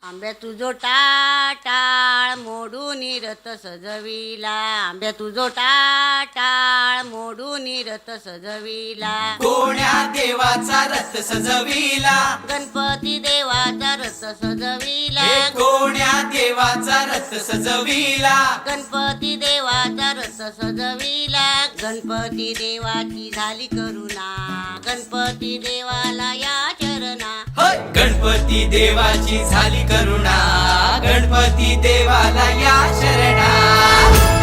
आंब्या तुझो टाळ मोडून रथ सजविला, आंब्या तुझो टाळ मोडून रथ सजविला, कोण्या देवाचा रथ सजविला, गणपती देवाचा रथ सजविला, हे कोण्या देवाचा रथ सजविला, गणपती देवाचा रथ सजविला, गणपती देवाची झाली करुणा, गणपती देवाला या चरणा, होय गणपती देवाची झाली करुणा, गणपती देवाला या शरणा.